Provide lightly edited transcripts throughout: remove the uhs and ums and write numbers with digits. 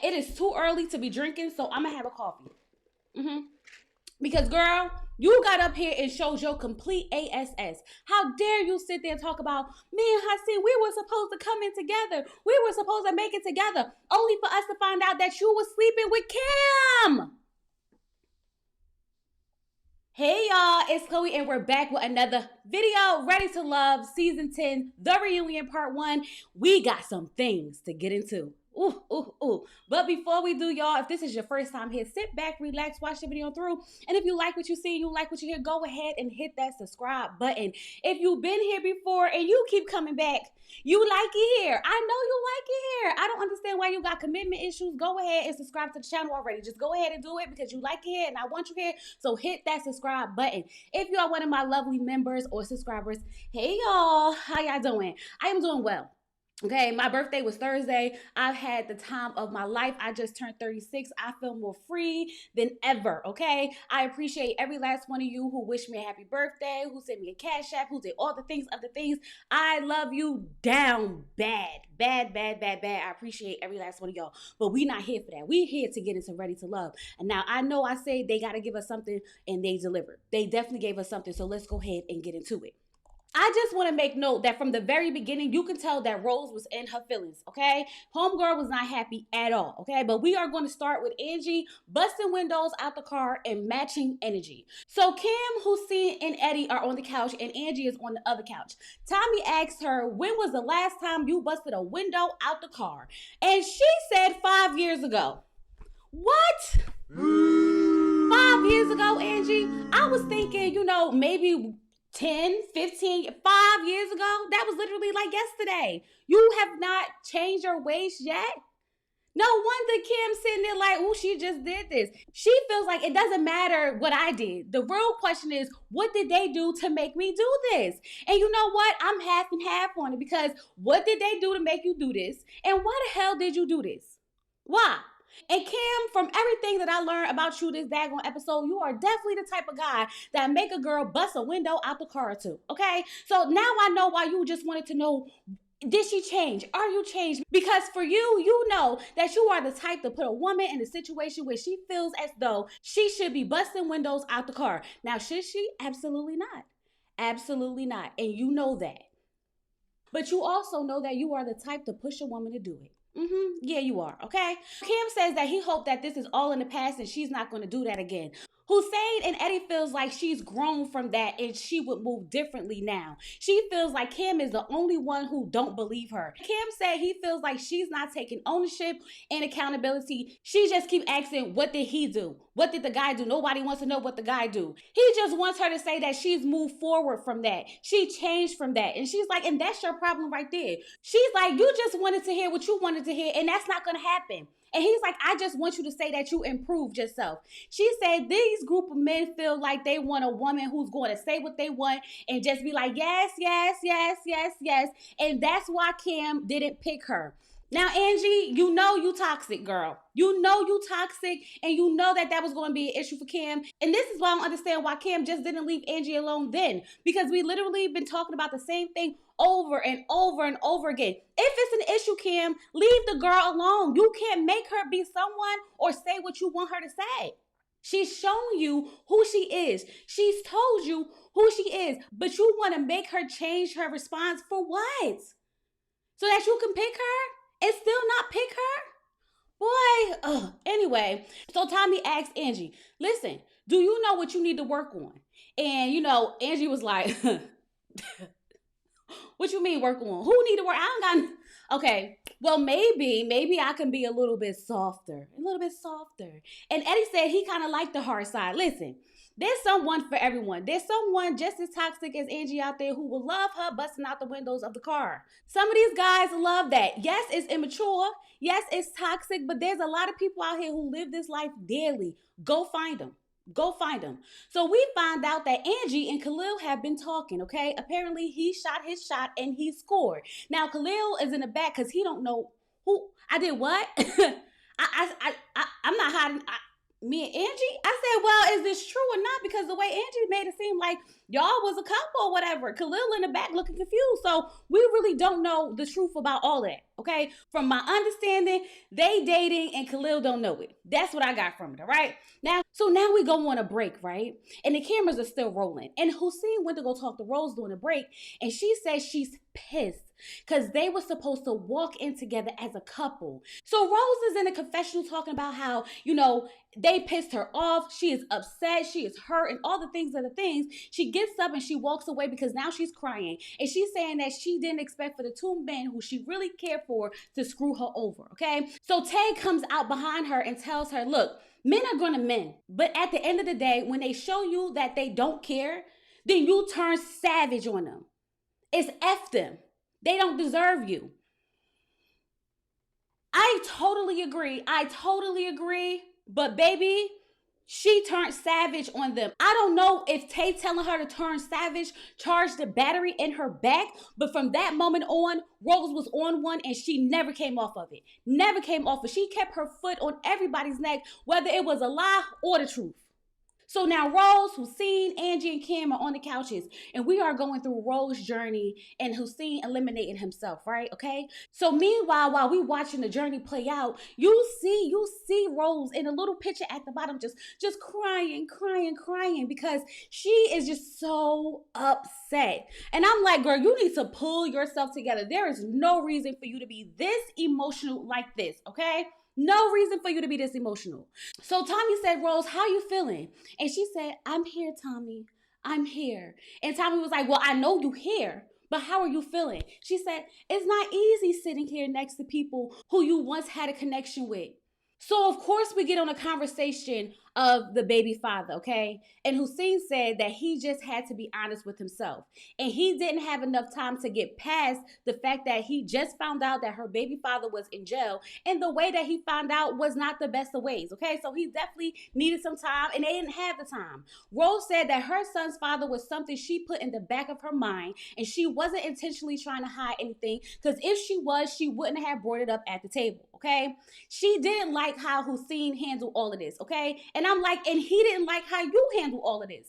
it is too early to be drinking, so I'm gonna have a coffee. Because girl, you got up here and showed your complete ASS. How dare you sit there and talk about me and Husine, we were supposed to come in together. We were supposed to make it together. Only for us to find out that you were sleeping with Kim. Hey y'all, it's Chloe and we're back with another video, Ready to Love, Season 10, The Reunion Part 1. We got some things to get into. Ooh, ooh, ooh. But before we do, y'all, if this is your first time here, sit back, relax, watch the video through. And if you like what you see, you like what you hear, go ahead and hit that subscribe button. If you've been here before and you keep coming back, you like it here. I know you like it here. I don't understand why you got commitment issues. Go ahead and subscribe to the channel already. Just go ahead and do it because you like it here and I want you here. So hit that subscribe button. If you are one of my lovely members or subscribers, hey y'all, how y'all doing? I am doing well. Okay, my birthday was Thursday. I've had the time of my life. I just turned 36. I feel more free than ever, okay? I appreciate every last one of you who wished me a happy birthday, who sent me a CashApp, who did all the things of the things. I love you down bad. Bad. I appreciate every last one of y'all. But we not here for that. We here to get into Ready to Love. And now I know I say they got to give us something and they delivered. They definitely gave us something. So let's go ahead and get into it. I just want to make note that from the very beginning, you can tell that Rose was in her feelings, okay? Homegirl was not happy at all, okay? But we are going to start with Angie busting windows out the car and matching energy. So Kim, Husine, and Eddie are on the couch and Angie is on the other couch. Tommy asked her, when was the last time you busted a window out the car? And she said 5 years ago. What? 5 years ago, Angie? I was thinking, maybe 10, 15, 5 years ago. That was literally like yesterday. You have not changed your ways yet. No wonder Kim sitting there like, oh, she just did this. She feels like it doesn't matter what I did. The real question is, what did they do to make me do this? And you know what? I'm half and half on it because what did they do to make you do this? And why the hell did you do this? Why? And Kim, from everything that I learned about you this daggone episode, you are definitely the type of guy that make a girl bust a window out the car or two, okay? So now I know why you just wanted to know, did she change? Are you changed? Because for you, you know that you are the type to put a woman in a situation where she feels as though she should be busting windows out the car. Now, should she? Absolutely not. Absolutely not. And you know that. But you also know that you are the type to push a woman to do it. Yeah, you are, okay? Kim says that he hoped that this is all in the past and she's not going to do that again. Husine and Eddie feels like she's grown from that and she would move differently now. She feels like Kim is the only one who don't believe her. Kim said he feels like she's not taking ownership and accountability. She just keep asking, what did he do? What did the guy do? Nobody wants to know what the guy do. He just wants her to say that she's moved forward from that. She changed from that. And she's like, and that's your problem right there. She's like, you just wanted to hear what you wanted to hear and that's not going to happen. And he's like, I just want you to say that you improved yourself. She said these group of men feel like they want a woman who's going to say what they want and just be like, yes. And that's why Kim didn't pick her. Now, Angie, you know you toxic, girl. You know you toxic, and you know that was going to be an issue for Kim. And this is why I don't understand why Kim just didn't leave Angie alone then. Because we literally been talking about the same thing over and over and over again. If it's an issue, Kim, leave the girl alone. You can't make her be someone or say what you want her to say. She's shown you who she is. She's told you who she is. But you want to make her change her response for what? So that you can pick her? And still not pick her? Boy, anyway, so Tommy asked Angie, listen, do you know what you need to work on? And, Angie was like, what you mean work on? Who need to work? I don't got... Okay, well, maybe I can be a little bit softer. And Eddie said he kind of liked the hard side. Listen, there's someone for everyone. There's someone just as toxic as Angie out there who will love her busting out the windows of the car. Some of these guys love that. Yes, it's immature. Yes, it's toxic, but there's a lot of people out here who live this life daily. Go find them. So we find out that Angie and Khalil have been talking, okay? Apparently he shot his shot and he scored. Now Khalil is in the back because he don't know who I did what. I'm not hiding. me and Angie, I said, well, is this true or not? Because the way Angie made it seem like y'all was a couple or whatever. Khalil in the back looking confused. So we really don't know the truth about all that. Okay. From my understanding, they dating and Khalil don't know it. That's what I got from it. All right. Now we go on a break, right? And the cameras are still rolling. And Husine went to go talk to Rose during the break. And she says she's pissed because they were supposed to walk in together as a couple. So Rose is in a confessional talking about how, they pissed her off. She is upset. She is hurt and all the things are the things. She gets up and she walks away because now she's crying. And she's saying that she didn't expect for the two men who she really cared for to screw her over, okay? So Tay comes out behind her and tells her, look, men are gonna men. But at the end of the day, when they show you that they don't care, then you turn savage on them. It's F them. They don't deserve you. I totally agree. But baby, she turned savage on them. I don't know if Tay telling her to turn savage charged the battery in her back, but from that moment on, Rose was on one and she never came off of it. Never came off it. She kept her foot on everybody's neck, whether it was a lie or the truth. So now Rose, Husine, Angie, and Cam are on the couches, and we are going through Rose's journey and Husine eliminating himself, right? Okay. So meanwhile, while we watching the journey play out, you see Rose in a little picture at the bottom, just crying because she is just so upset. And I'm like, girl, you need to pull yourself together. There is no reason for you to be this emotional like this, okay? No reason for you to be this emotional. So Tommy said, Rose, how you feeling? And she said, I'm here, Tommy. I'm here. And Tommy was like, well, I know you here, but how are you feeling? She said, it's not easy sitting here next to people who you once had a connection with. So of course we get on a conversation of the baby father, okay? And Husine said that he just had to be honest with himself. And he didn't have enough time to get past the fact that he just found out that her baby father was in jail. And the way that he found out was not the best of ways, okay? So he definitely needed some time and they didn't have the time. Rose said that her son's father was something she put in the back of her mind and she wasn't intentionally trying to hide anything because if she was, she wouldn't have brought it up at the table, okay? She didn't like how Husine handled all of this, okay? And I'm like, and he didn't like how you handle all of this.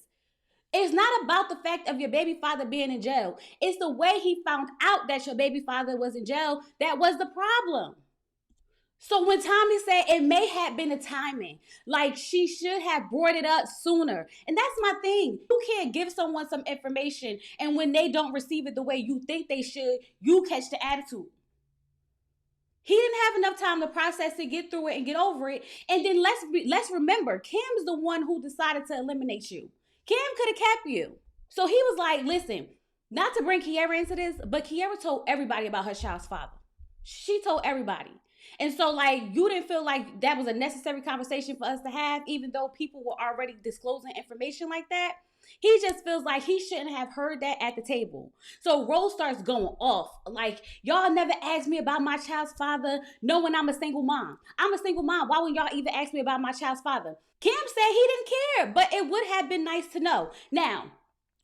It's not about the fact of your baby father being in jail. It's the way he found out that your baby father was in jail that was the problem. So when Tommy said it may have been the timing, like she should have brought it up sooner. And that's my thing. You can't give someone some information and when they don't receive it the way you think they should, you catch the attitude. He didn't have enough time to process it, get through it, and get over it. And then let's remember, Cam's the one who decided to eliminate you. Cam could have kept you. So he was like, listen, not to bring Kiara into this, but Kiara told everybody about her child's father. She told everybody. And so like, you didn't feel like that was a necessary conversation for us to have, even though people were already disclosing information like that. He just feels like he shouldn't have heard that at the table. So Rose starts going off. Like, y'all never asked me about my child's father, knowing I'm a single mom. I'm a single mom. Why wouldn't y'all even ask me about my child's father? Kim said he didn't care, but it would have been nice to know. Now,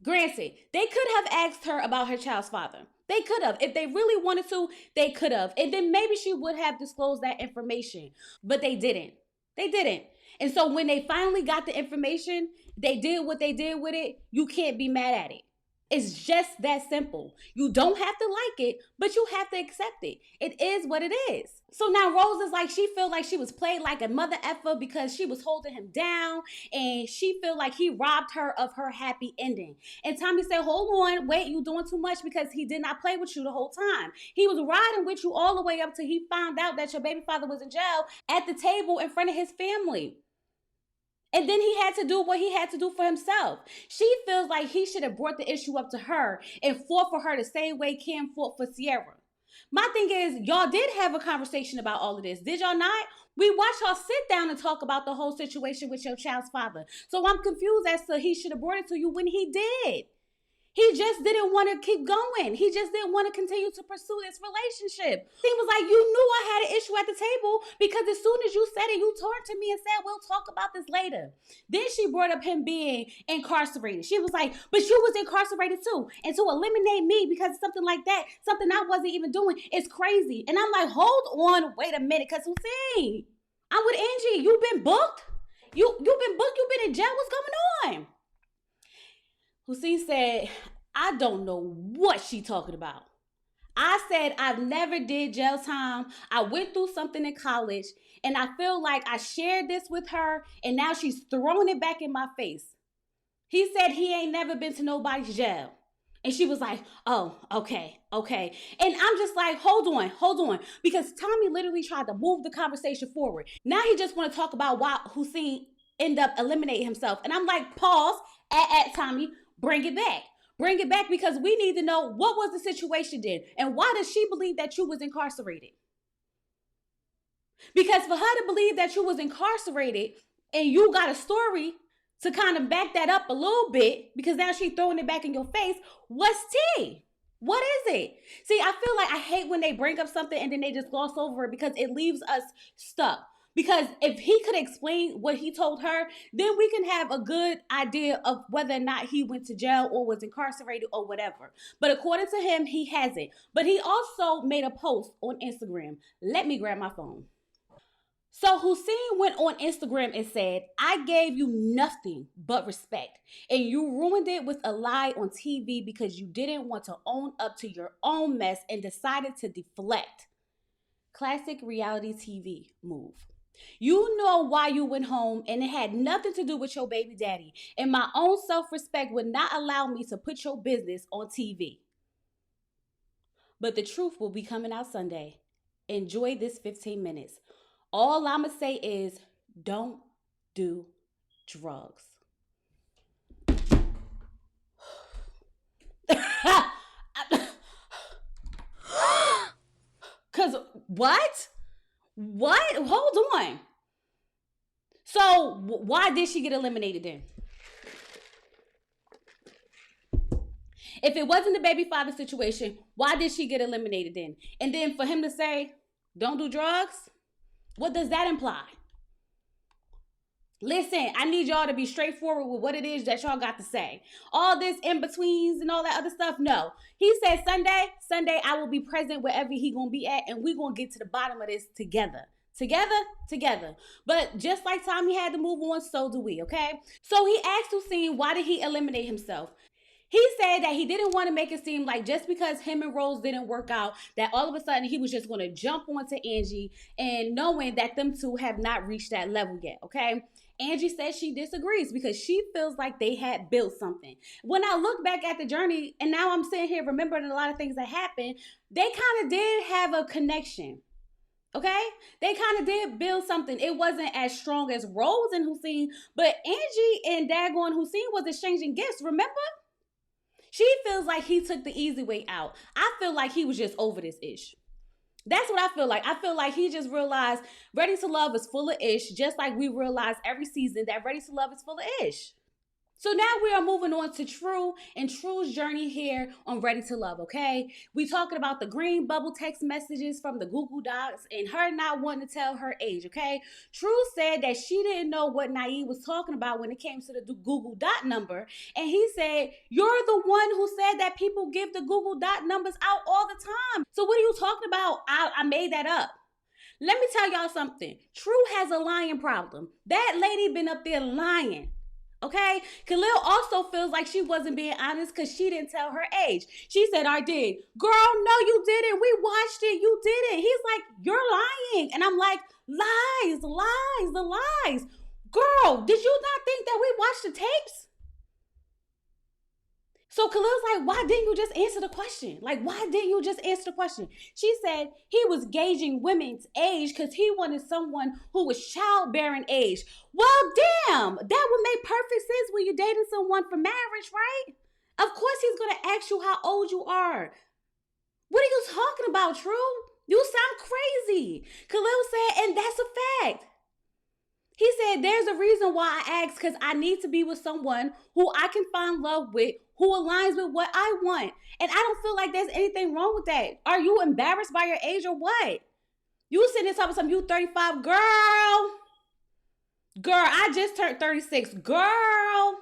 granted, they could have asked her about her child's father. They could have. If they really wanted to, they could have. And then maybe she would have disclosed that information. But they didn't. They didn't. And so when they finally got the information, they did what they did with it. You can't be mad at it. It's just that simple. You don't have to like it, but you have to accept it. It is what it is. So now Rose is like, she feel like she was played like a mother effer because she was holding him down and she feel like he robbed her of her happy ending. And Tommy said, hold on, wait, you doing too much because he did not play with you the whole time. He was riding with you all the way up till he found out that your baby father was in jail at the table in front of his family. And then he had to do what he had to do for himself. She feels like he should have brought the issue up to her and fought for her the same way Cam fought for Sierra. My thing is, y'all did have a conversation about all of this. Did y'all not? We watched y'all sit down and talk about the whole situation with your child's father. So I'm confused as to he should have brought it to you when he did. He just didn't want to keep going. He just didn't want to continue to pursue this relationship. He was like, you knew I had an issue at the table because as soon as you said it, you turned to me and said, we'll talk about this later. Then she brought up him being incarcerated. She was like, but you was incarcerated too. And to eliminate me because of something like that, something I wasn't even doing, is crazy. And I'm like, hold on, wait a minute, because Husine, I'm with Angie. You've been booked. You've been booked. You've been in jail. What's going on? Husine said, I don't know what she talking about. I said I've never did jail time. I went through something in college, and I feel like I shared this with her, and now she's throwing it back in my face. He said he ain't never been to nobody's jail. And she was like, oh, okay. And I'm just like, hold on. Because Tommy literally tried to move the conversation forward. Now he just want to talk about why Husine ended up eliminating himself. And I'm like, pause, Tommy, bring it back. Bring it back, because we need to know what was the situation then. And why does she believe that you was incarcerated? Because for her to believe that you was incarcerated and you got a story to kind of back that up a little bit, because now she's throwing it back in your face, what's tea? What is it? See, I feel like I hate when they bring up something and then they just gloss over it, because it leaves us stuck. Because if he could explain what he told her, then we can have a good idea of whether or not he went to jail or was incarcerated or whatever. But according to him, he hasn't. But he also made a post on Instagram. Let me grab my phone. So Husine went on Instagram and said, I gave you nothing but respect, and you ruined it with a lie on TV because you didn't want to own up to your own mess and decided to deflect. Classic reality TV move. You know why you went home, and it had nothing to do with your baby daddy, and my own self-respect would not allow me to put your business on TV. But the truth will be coming out Sunday. Enjoy this 15 minutes. All I'ma say is, don't do drugs. Cause what? What? Hold on. So why did she get eliminated then? If it wasn't the baby father situation, why did she get eliminated then? And then for him to say, don't do drugs? What does that imply? Listen, I need y'all to be straightforward with what it is that y'all got to say. All this in-betweens and all that other stuff, no. He said Sunday, I will be present wherever he gonna be at, and we gonna get to the bottom of this together. Together. But just like Tommy had to move on, so do we, okay? So he asked Husine, why did he eliminate himself? He said that he didn't want to make it seem like just because him and Rose didn't work out, that all of a sudden he was just going to jump onto Angie, and knowing that them two have not reached that level yet, okay? Angie says she disagrees because she feels like they had built something. When I look back at the journey, and now I'm sitting here remembering a lot of things that happened, they kind of did have a connection. Okay? They kind of did build something. It wasn't as strong as Rose and Husine, but Angie and Dagon Husine was exchanging gifts, remember? She feels like he took the easy way out. I feel like he was just over this ish. That's what I feel like. I feel like he just realized Ready to Love is full of ish, just like we realize every season that Ready to Love is full of ish. So now we are moving on to True and True's journey here on Ready to Love, okay? We talking about the green bubble text messages from the Google Docs and her not wanting to tell her age, okay? True said that she didn't know what Naeem was talking about when it came to the Google Dot number. And he said, you're the one who said that people give the Google Dot numbers out all the time. So what are you talking about? I made that up. Let me tell y'all something. True has a lying problem. That lady been up there lying. Okay, Khalil also feels like she wasn't being honest because she didn't tell her age. She said, I did. Girl, no, you didn't. We watched it. You didn't. He's like, you're lying. And I'm like, lies. Girl, did you not think that we watched the tapes? So Khalil's like, why didn't you just answer the question? She said he was gauging women's age because he wanted someone who was childbearing age. Well, damn, that would make perfect sense when you're dating someone for marriage, right? Of course he's going to ask you how old you are. What are you talking about, True? You sound crazy. Khalil said, and that's a fact. He said, there's a reason why I asked, because I need to be with someone who I can find love with, who aligns with what I want. And I don't feel like there's anything wrong with that. Are you embarrassed by your age or what? You sitting there talking something, you 35, girl, I just turned 36, girl.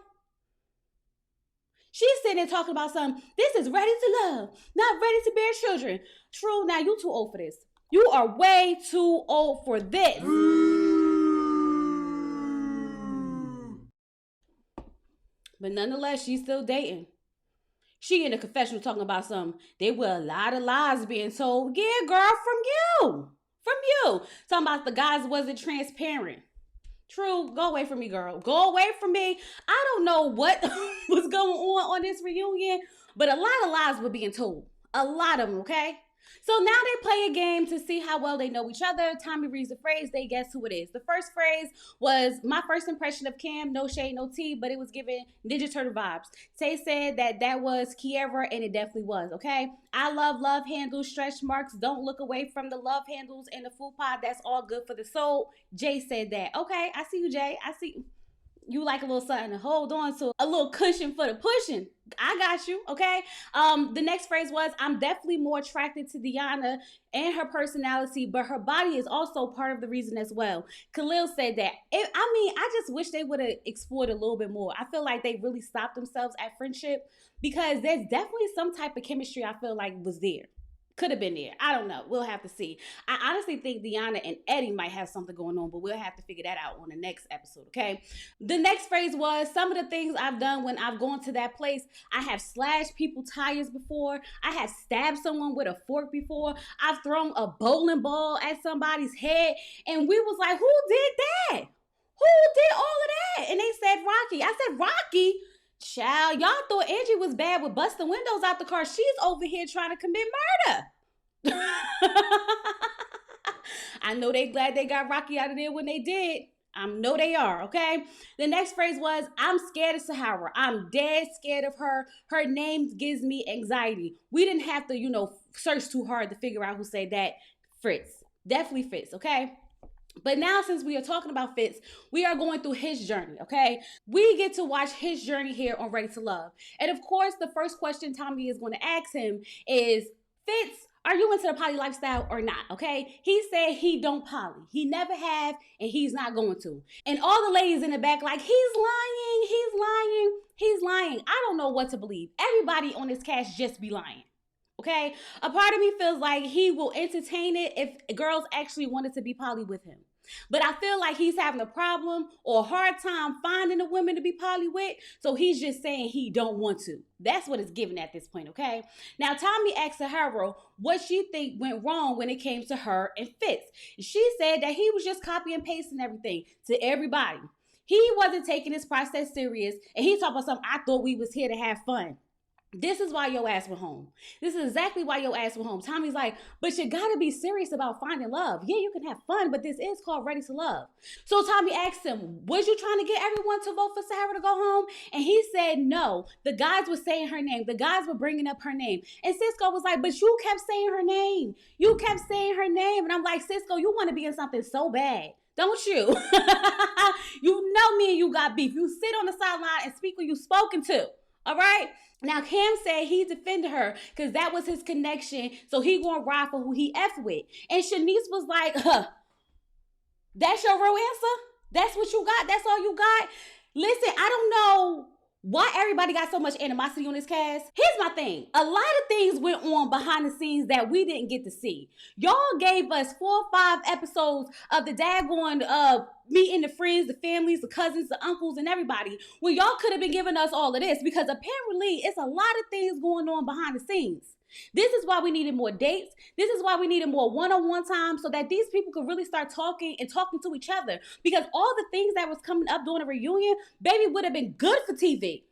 She's sitting there talking about something, this is ready to love, not ready to bear children. True, now you too old for this. You are way too old for this. But nonetheless, she's still dating. She in the confessional talking about some, there were a lot of lies being told. Yeah, girl, from you. From you. Talking about the guys wasn't transparent. True, go away from me, girl. Go away from me. I don't know what was going on this reunion, but a lot of lies were being told. A lot of them, okay? So now they play a game to see how well they know each other. Tommy reads the phrase, they guess who it is. The first phrase was my first impression of Cam, no shade, no tea, but it was giving Ninja Turtle vibes. Tay said that was Kiera, and it definitely was, okay? I love handles, stretch marks, don't look away from the love handles and the food pod. That's all good for the soul. Jay said that. Okay, I see you, Jay. I see you. You like a little something to hold on to, a little cushion for the pushing. I got you, okay? The next phrase was, I'm definitely more attracted to Deanna and her personality, but her body is also part of the reason as well. Khalil said that. I just wish they would have explored a little bit more. I feel like they really stopped themselves at friendship because there's definitely some type of chemistry I feel like was there. Could have been there. I don't know. We'll have to see. I honestly think Deanna and Eddie might have something going on, but we'll have to figure that out on the next episode, okay? The next phrase was, some of the things I've done when I've gone to that place, I have slashed people's tires before. I have stabbed someone with a fork before. I've thrown a bowling ball at somebody's head. And we was like, who did that? Who did all of that? And they said Rocky. I said, Rocky? Child, y'all thought Angie was bad with busting windows out the car. She's over here trying to commit murder. I know they glad they got Rocky out of there when they did. I know they are, okay? The next phrase was, I'm scared of Sahara. I'm dead scared of her. Her name gives me anxiety. We didn't have to, search too hard to figure out who said that. Fritz. Definitely Fitz, okay? But now, since we are talking about Fitz, we are going through his journey, okay? We get to watch his journey here on Ready to Love. And of course, the first question Tommy is going to ask him is, Fitz, are you into the poly lifestyle or not, okay? He said he don't poly. He never have, and he's not going to. And all the ladies in the back like, he's lying, he's lying, he's lying. I don't know what to believe. Everybody on this cast just be lying. Okay, a part of me feels like he will entertain it if girls actually wanted to be poly with him. But I feel like he's having a problem or a hard time finding a woman to be poly with, so he's just saying he don't want to. That's what it's given at this point, okay? Now, Tommy asked Sahara what she think went wrong when it came to her and Fitz. She said that he was just copy and pasting everything to everybody. He wasn't taking this process serious, and he talked about something, I thought we was here to have fun. This is why your ass went home. This is exactly why your ass went home. Tommy's like, but you gotta be serious about finding love. Yeah, you can have fun, but this is called Ready to Love. So Tommy asked him, was you trying to get everyone to vote for Sahara to go home? And he said no. The guys were saying her name. The guys were bringing up her name. And Cisco was like, but you kept saying her name. You kept saying her name. And I'm like, Cisco, you want to be in something so bad. Don't you? You know me and you got beef. You sit on the sideline and speak when you spoken to. All right? Now, Cam said he defended her because that was his connection, so he gonna ride for who he F with. And Chenise was like, that's your real answer? That's what you got? That's all you got? Listen, I don't know why everybody got so much animosity on this cast. Here's my thing. A lot of things went on behind the scenes that we didn't get to see. Y'all gave us 4 or 5 episodes of the daggone meeting the friends, the families, the cousins, the uncles, and everybody. Well, y'all could have been giving us all of this because apparently it's a lot of things going on behind the scenes. This is why we needed more dates. This is why we needed more one-on-one time so that these people could really start talking to each other. Because all the things that was coming up during a reunion, baby, would have been good for TV.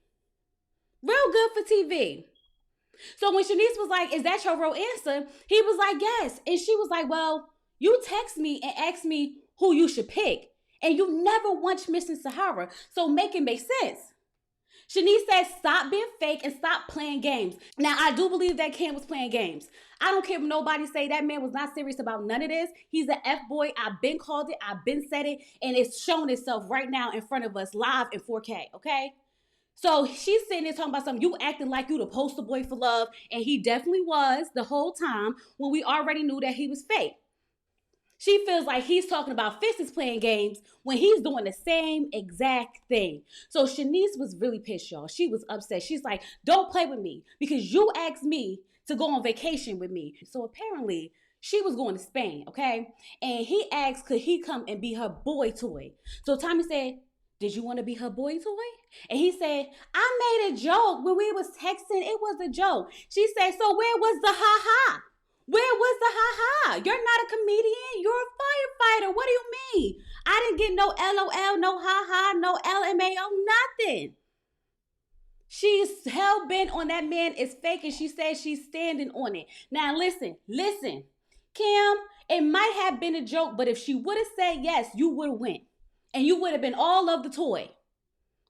Real good for TV. So when Chenise was like, is that your real answer? He was like, yes. And she was like, well, you text me and ask me who you should pick. And you never once mentioned Sahara. So make it make sense. Chenise said, stop being fake and stop playing games. Now, I do believe that Cam was playing games. I don't care if nobody say that man was not serious about none of this. He's an F-boy. I've been called it. I've been said it. And it's shown itself right now in front of us live in 4K, okay? So she's sitting there talking about something. You acting like you the poster boy for love. And he definitely was the whole time when we already knew that he was fake. She feels like he's talking about Fitz is playing games when he's doing the same exact thing. So Chenise was really pissed, y'all. She was upset. She's like, don't play with me because you asked me to go on vacation with me. So apparently she was going to Spain, okay? And he asked, could he come and be her boy toy? So Tommy said, Did you want to be her boy toy? And he said, I made a joke when we was texting. It was a joke. She said, so where was the ha-ha? Where was the ha-ha? You're not a comedian. You're a firefighter. What do you mean? I didn't get no LOL, no ha-ha, no LMAO, nothing. She's hell-bent on that man is fake, and she says she's standing on it. Now listen. Kim, it might have been a joke, but if she would have said yes, you would have went. And you would have been all of the toy.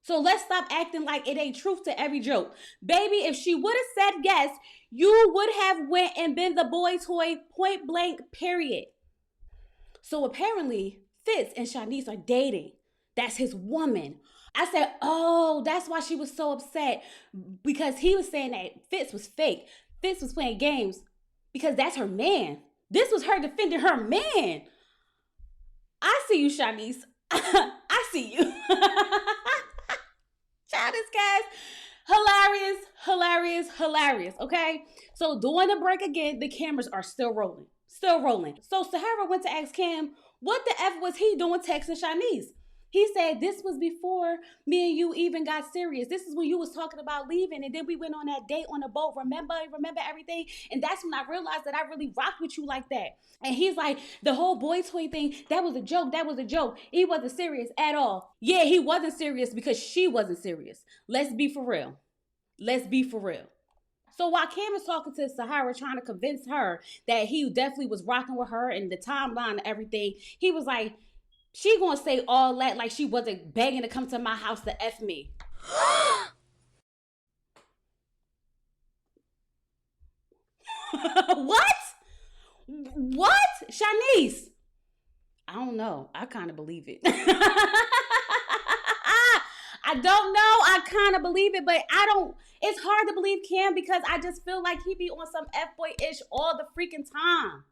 So let's stop acting like it ain't truth to every joke. Baby, if she would have said yes, you would have went and been the boy toy, point blank, period. So apparently, Fitz and Chenise are dating. That's his woman. I said, oh, that's why she was so upset. Because he was saying that Fitz was fake. Fitz was playing games because that's her man. This was her defending her man. I see you, Chenise. I see you. Child is guys. Hilarious. Okay? So during the break again, the cameras are still rolling. So Sahara went to ask Cam, what the F was he doing texting Chenise? He said, this was before me and you even got serious. This is when you was talking about leaving. And then we went on that date on the boat. Remember everything? And that's when I realized that I really rocked with you like that. And he's like, the whole boy toy thing, that was a joke. He wasn't serious at all. Yeah, he wasn't serious because she wasn't serious. Let's be for real. So while Cam was talking to Sahara, trying to convince her that he definitely was rocking with her and the timeline and everything, he was like, she gonna say all that like she wasn't begging to come to my house to F me. What? Chenise? I don't know. I kind of believe it. I don't know. I kind of believe it, but I don't. It's hard to believe Cam because I just feel like he be on some F-boy-ish all the freaking time.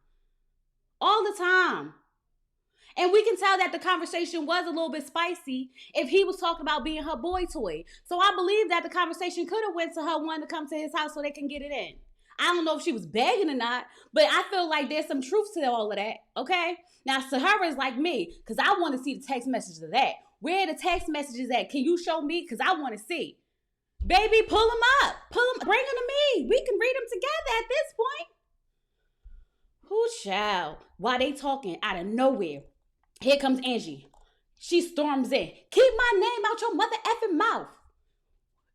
All the time. And we can tell that the conversation was a little bit spicy if he was talking about being her boy toy. So I believe that the conversation could have went to her wanting to come to his house so they can get it in. I don't know if she was begging or not, but I feel like there's some truth to all of that, okay? Now, Sahara is like me, because I want to see the text messages of that. Where are the text messages at? Can you show me? Because I want to see. Baby, pull them up. Bring them to me. We can read them together at this point. Who child? While they talking out of nowhere, here comes Angie. She storms in. Keep my name out your mother effing mouth.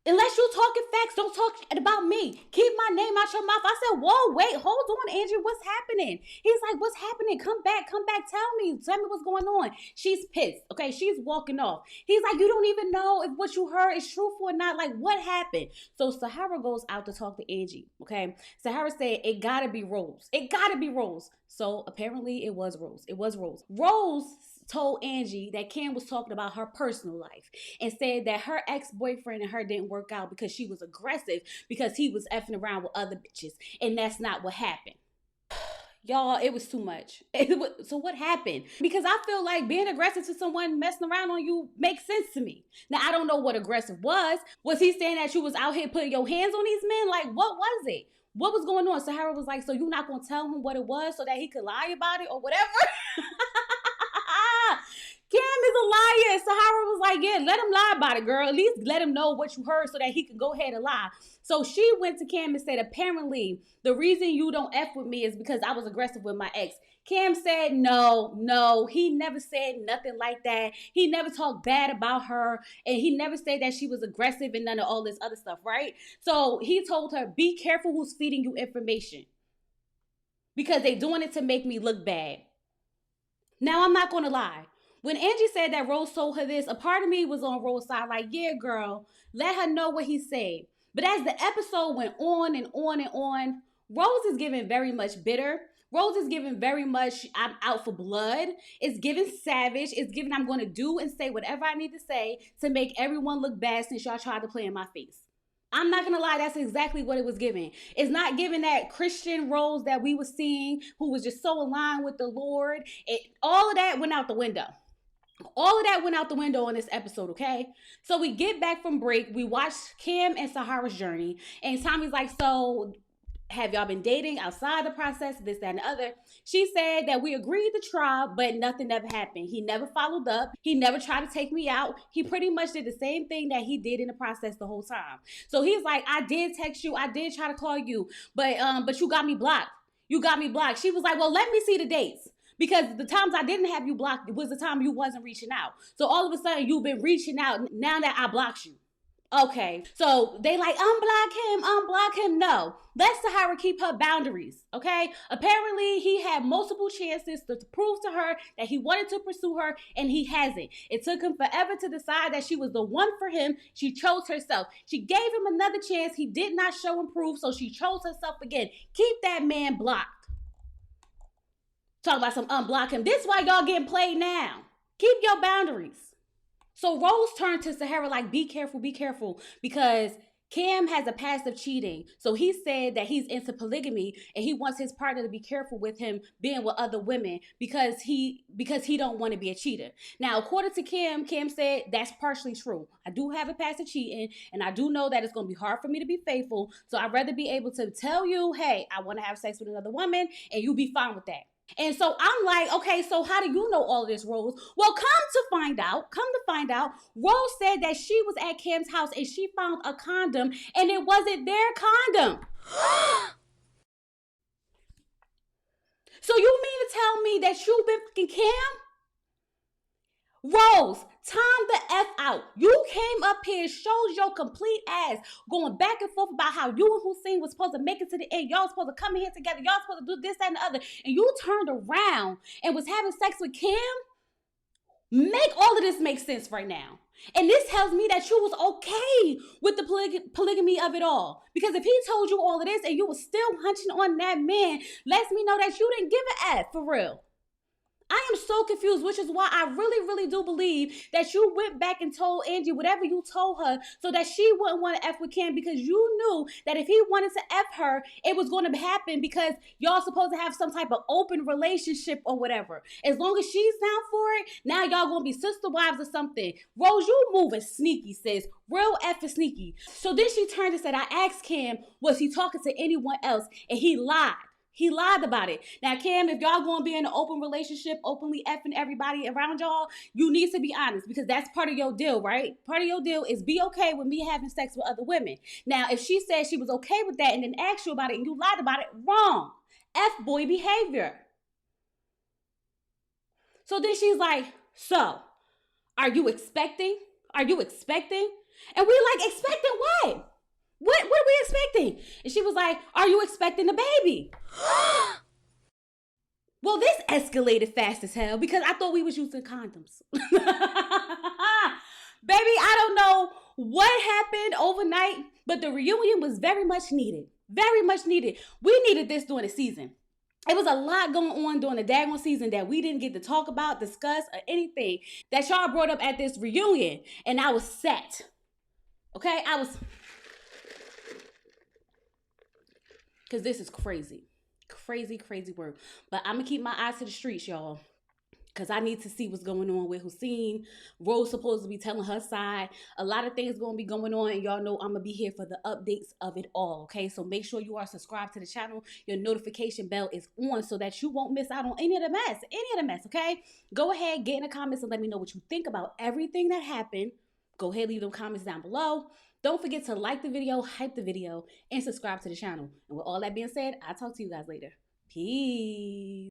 Unless you talking facts, don't talk about me. Keep my name out your mouth. I said, whoa, wait, hold on, Angie. What's happening? He's like, what's happening? Come back. Tell me what's going on. She's pissed. Okay, she's walking off. He's like, you don't even know if what you heard is truthful or not. Like, what happened? So Sahara goes out to talk to Angie. Okay, Sahara said, it gotta be Rose. So apparently it was Rose. Rose told Angie that Cam was talking about her personal life and said that her ex-boyfriend and her didn't work out because she was aggressive because he was effing around with other bitches. And that's not what happened. Y'all, it was too much. So what happened? Because I feel like being aggressive to someone messing around on you makes sense to me. Now, I don't know what aggressive was. Was he saying that you was out here putting your hands on these men? Like, what was it? What was going on? Sahara was like, so you're not going to tell him what it was so that he could lie about it or whatever? Cam is a liar. Sahara was like, yeah, let him lie about it, girl. At least let him know what you heard so that he could go ahead and lie. So she went to Cam and said, apparently, the reason you don't F with me is because I was aggressive with my ex. Cam said, no, he never said nothing like that. He never talked bad about her. And he never said that she was aggressive and none of all this other stuff, right? So he told her, be careful who's feeding you information. Because they doing it to make me look bad. Now, I'm not going to lie. When Angie said that Rose told her this, a part of me was on Rose's side, like, yeah, girl, let her know what he said. But as the episode went on and on and on, Rose is giving very much bitter. Rose is giving very much, I'm out for blood. It's giving savage. It's giving, I'm going to do and say whatever I need to say to make everyone look bad since y'all tried to play in my face. I'm not going to lie, that's exactly what it was giving. It's not giving that Christian Rose that we were seeing who was just so aligned with the Lord. All of that went out the window. All of that went out the window on this episode, okay? So we get back from break. We watch Cam and Sahara's journey. And Tommy's like, so have y'all been dating outside the process, this, that, and the other? She said that we agreed to try, but nothing ever happened. He never followed up. He never tried to take me out. He pretty much did the same thing that he did in the process the whole time. So he's like, I did text you. I did try to call you, but you got me blocked. You got me blocked. She was like, well, let me see the dates. Because the times I didn't have you blocked, it was the time you wasn't reaching out. So all of a sudden, you've been reaching out now that I blocked you. Okay, so they like, unblock him. No, let Sahara keep her boundaries, okay? Apparently, he had multiple chances to prove to her that he wanted to pursue her, and he hasn't. It took him forever to decide that she was the one for him. She chose herself. She gave him another chance. He did not show and prove, so she chose herself again. Keep that man blocked. Talk about some unblock him. This is why y'all getting played now. Keep your boundaries. So Rose turned to Sahara like, be careful, because Cam has a past of cheating. So he said that he's into polygamy and he wants his partner to be careful with him being with other women because he don't want to be a cheater. Now, according to Cam said that's partially true. I do have a past of cheating and I do know that it's going to be hard for me to be faithful. So I'd rather be able to tell you, hey, I want to have sex with another woman and you be fine with that. And so I'm like, okay, so how do you know all this, Rose? Well, come to find out, Rose said that she was at Cam's house and she found a condom and it wasn't their condom. So you mean to tell me that you've been fucking Cam? Rose, time the F out. You came up here, showed your complete ass, going back and forth about how you and Husine was supposed to make it to the end. Y'all supposed to come in here together. Y'all supposed to do this, that, and the other. And you turned around and was having sex with Kim? Make all of this make sense right now. And this tells me that you was okay with the polygamy of it all. Because if he told you all of this and you was still hunching on that man, lets me know that you didn't give a F for real. I am so confused, which is why I really, really do believe that you went back and told Angie whatever you told her so that she wouldn't want to F with Cam, because you knew that if he wanted to F her, it was going to happen because y'all supposed to have some type of open relationship or whatever. As long as she's down for it, now y'all going to be sister wives or something. Rose, you moving sneaky, sis. Real effing sneaky. So then she turned and said, I asked Cam, was he talking to anyone else? And he lied. He lied about it. Now, Cam, if y'all gonna be in an open relationship, openly effing everybody around y'all, you need to be honest, because that's part of your deal, right? Part of your deal is be okay with me having sex with other women. Now, if she said she was okay with that and then asked you about it and you lied about it, wrong. F-boy behavior. So then she's like, so, are you expecting? Are you expecting? And we like, expecting what? What are we expecting? And she was like, are you expecting a baby? Well, this escalated fast as hell because I thought we was using condoms. Baby, I don't know what happened overnight, but the reunion was very much needed. Very much needed. We needed this during the season. It was a lot going on during the daggone season that we didn't get to talk about, discuss, or anything that y'all brought up at this reunion. And I was set. Okay? Because this is crazy. Crazy work. But I'm going to keep my eyes to the streets, y'all. Because I need to see what's going on with Husine. Rose supposed to be telling her side. A lot of things going to be going on. And y'all know I'm going to be here for the updates of it all. Okay? So make sure you are subscribed to the channel. Your notification bell is on so that you won't miss out on any of the mess. Okay? Go ahead, get in the comments and let me know what you think about everything that happened. Go ahead, leave them comments down below. Don't forget to like the video, hype the video, and subscribe to the channel. And with all that being said, I'll talk to you guys later. Peace.